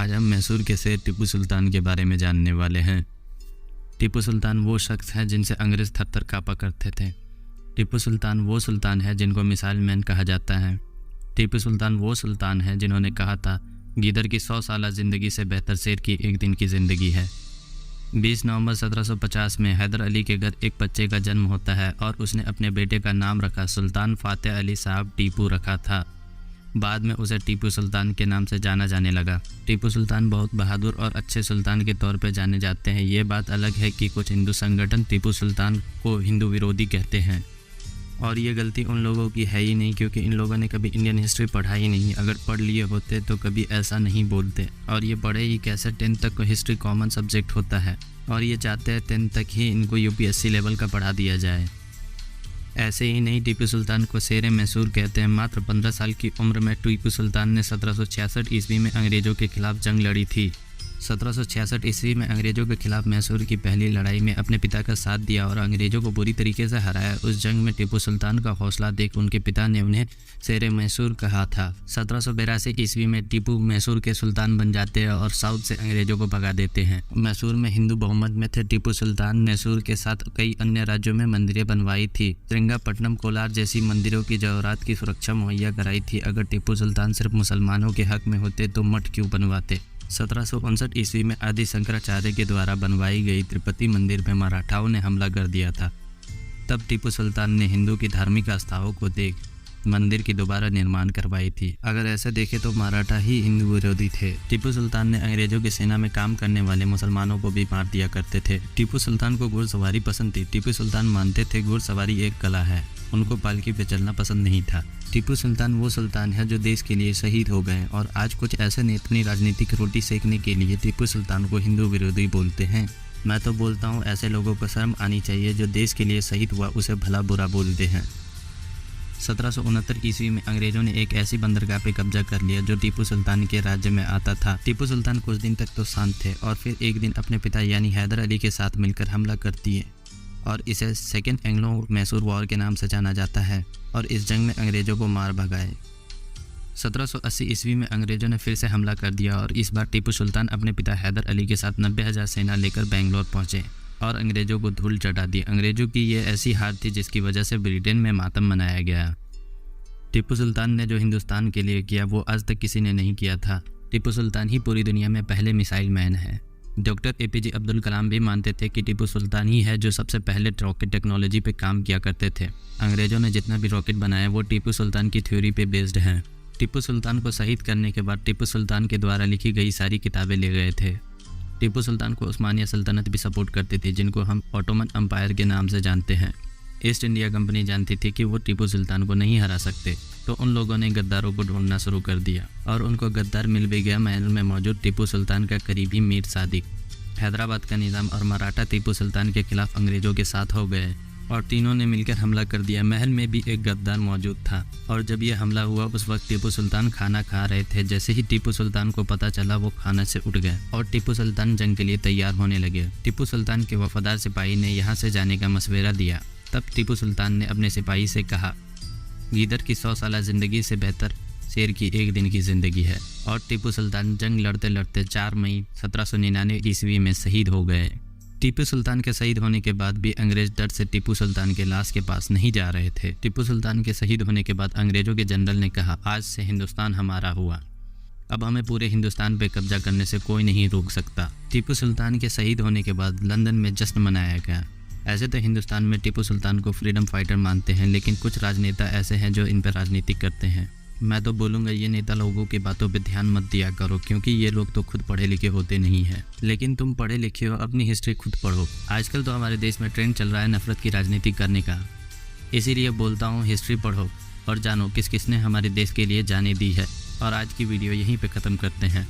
आज हम मैसूर के शेर टीपू सुल्तान के बारे में जानने वाले हैं। टीपू सुल्तान वो शख्स है जिनसे अंग्रेज़ थर-थर काँपा करते थे। टीपू सुल्तान वो सुल्तान है जिनको मिसाइल मैन कहा जाता है। टीपू सुल्तान वो सुल्तान है जिन्होंने कहा था गीदड़ की 100 साल ज़िंदगी से बेहतर शेर की एक दिन की ज़िंदगी है। 20 नवंबर 1750 में हैदर अली के घर एक बच्चे का जन्म होता है और उसने अपने बेटे का नाम रखा सुल्तान फ़ातेह अली साहब टीपू रखा था। बाद में उसे टीपू सुल्तान के नाम से जाना जाने लगा। टीपू सुल्तान बहुत बहादुर और अच्छे सुल्तान के तौर पर जाने जाते हैं। ये बात अलग है कि कुछ हिंदू संगठन टीपू सुल्तान को हिंदू विरोधी कहते हैं और ये गलती उन लोगों की है ही नहीं, क्योंकि इन लोगों ने कभी इंडियन हिस्ट्री पढ़ा ही नहीं। अगर पढ़ लिए होते तो कभी ऐसा नहीं बोलते। और ये पढ़े ही कैसे, 10th तक को हिस्ट्री कॉमन सब्जेक्ट होता है और ये चाहते हैं 10th तक ही इनको UPSC लेवल का पढ़ा दिया जाए। ऐसे ही नहीं, टीपू सुल्तान को शेर मैसूर कहते हैं। मात्र 15 साल की उम्र में टीपू सुल्तान ने 1766 ईस्वी में अंग्रेज़ों के खिलाफ जंग लड़ी थी। 1766 ईस्वी में अंग्रेज़ों के खिलाफ मैसूर की पहली लड़ाई में अपने पिता का साथ दिया और अंग्रेज़ों को बुरी तरीके से हराया। उस जंग में टीपू सुल्तान का हौसला देख उनके पिता ने उन्हें शेर मैसूर कहा था। 1782 ईस्वी में टीपू मैसूर के सुल्तान बन जाते हैं और साउथ से अंग्रेज़ों को भगा देते हैं। मैसूर में हिंदू बहुमत में थे। टीपू सुल्तान मैसूर के साथ कई अन्य राज्यों में मंदिरें बनवाई थी। श्रृंगापट्टनम, कोलार जैसी मंदिरों की जवाहरात की सुरक्षा मुहैया कराई थी। अगर टीपू सुल्तान सिर्फ मुसलमानों के हक में होते तो मठ क्यों बनवाते। 1759 ईस्वी में आदि शंकराचार्य के द्वारा बनवाई गई तिरुपति मंदिर में मराठाओं ने हमला कर दिया था। तब टीपू सुल्तान ने हिंदू की धार्मिक आस्थाओं को देख मंदिर की दोबारा निर्माण करवाई थी। अगर ऐसे देखें तो मराठा ही हिंदू विरोधी थे। टीपू सुल्तान ने अंग्रेजों की सेना में काम करने वाले मुसलमानों को भी मार दिया करते थे। टीपू सुल्तान को घुड़सवारी पसंद थी। टीपू सुल्तान मानते थे घुड़सवारी एक कला है, उनको पालकी पे चलना पसंद नहीं था। टीपू सुल्तान वो सुल्तान है जो देश के लिए शहीद हो गए और आज कुछ ऐसे नेता अपनी राजनीतिक रोटी सेकने के लिए टीपू सुल्तान को हिंदू विरोधी बोलते हैं। मैं तो बोलता हूँ ऐसे लोगों को शर्म आनी चाहिए जो देश के लिए शहीद हुआ उसे भला बुरा बोलते हैं। 1769 ईस्वी में अंग्रेजों ने एक ऐसी बंदरगाह पे कब्जा कर लिया जो टीपू सुल्तान के राज्य में आता था। टीपू सुल्तान कुछ दिन तक तो शांत थे और फिर एक दिन अपने पिता यानी हैदर अली के साथ मिलकर हमला कर दिए और इसे सेकेंड एंग्लो मैसूर वॉर के नाम से जाना जाता है और इस जंग में अंग्रेजों को मार भगाए। 1780 ईस्वी में अंग्रेजों ने फिर से हमला कर दिया और इस बार टीपू सुल्तान अपने पिता हैदर अली के साथ 90,000 सेना लेकर बेंगलोर पहुंचे और अंग्रेजों को धूल चटा दी। अंग्रेजों की ये ऐसी हार थी जिसकी वजह से ब्रिटेन में मातम मनाया गया। टीपू सुल्तान ने जो हिंदुस्तान के लिए किया वो आज तक किसी ने नहीं किया था। टीपू सुल्तान ही पूरी दुनिया में पहले मिसाइल मैन है। डॉक्टर APJ अब्दुल कलाम भी मानते थे कि टीपू सुल्तान ही है जो सबसे पहले रॉकेट टेक्नोलॉजी पे काम किया करते थे। अंग्रेजों ने जितना भी रॉकेट बनाया वो टीपू सुल्तान की थ्योरी पे बेस्ड हैं। टीपू सुल्तान को शहीद करने के बाद टीपू सुल्तान के द्वारा लिखी गई सारी किताबें ले गए थे। टीपू सुल्तान को उस्मानिया सल्तनत भी सपोर्ट करती थी जिनको हम ऑटोमन एम्पायर के नाम से जानते हैं। ईस्ट इंडिया कंपनी जानती थी कि वो टीपू सुल्तान को नहीं हरा सकते, तो उन लोगों ने गद्दारों को ढूंढना शुरू कर दिया और उनको गद्दार मिल भी गया। महल में मौजूद टीपू सुल्तान का करीबी मीर सादिक। हैदराबाद का निज़ाम और मराठा टीपू सुल्तान के खिलाफ अंग्रेजों के साथ हो गए और तीनों ने मिलकर हमला कर दिया। महल में भी एक गद्दार मौजूद था और जब यह हमला हुआ उस वक्त टीपू सुल्तान खाना खा रहे थे। जैसे ही टीपू सुल्तान को पता चला वो खाना से उठ गए और टीपू सुल्तान जंग के लिए तैयार होने लगे। टीपू सुल्तान के वफादार सिपाही ने यहाँ से जाने का मशवरा दिया। तब टीपू सुल्तान ने अपने सिपाही से कहा गीदड़ की 100 साल ज़िंदगी से बेहतर शेर की एक दिन की ज़िंदगी है और टीपू सुल्तान जंग लड़ते लड़ते 4 मई 1799 ईस्वी में शहीद हो गए। टीपू सुल्तान के शहीद होने के बाद भी अंग्रेज डर से टीपू सुल्तान के लाश के पास नहीं जा रहे थे। टीपू सुल्तान के शहीद होने के बाद अंग्रेजों के जनरल ने कहा आज से हिंदुस्तान हमारा हुआ, अब हमें पूरे हिंदुस्तान पे कब्जा करने से कोई नहीं रोक सकता। टीपू सुल्तान के शहीद होने के बाद लंदन में जश्न मनाया गया। ऐसे तो हिंदुस्तान में टीपू सुल्तान को फ्रीडम फाइटर मानते हैं, लेकिन कुछ राजनेता ऐसे हैं जो इन पर राजनीति करते हैं। मैं तो बोलूँगा ये नेता लोगों की बातों पे ध्यान मत दिया करो, क्योंकि ये लोग तो खुद पढ़े लिखे होते नहीं हैं। लेकिन तुम पढ़े लिखे हो, अपनी हिस्ट्री खुद पढ़ो। आजकल तो हमारे देश में ट्रेंड चल रहा है नफरत की राजनीति करने का, इसीलिए बोलता हूँ हिस्ट्री पढ़ो और जानो किस किसने हमारे देश के लिए जाने दी है। और आज की वीडियो यहीं पे ख़त्म करते हैं।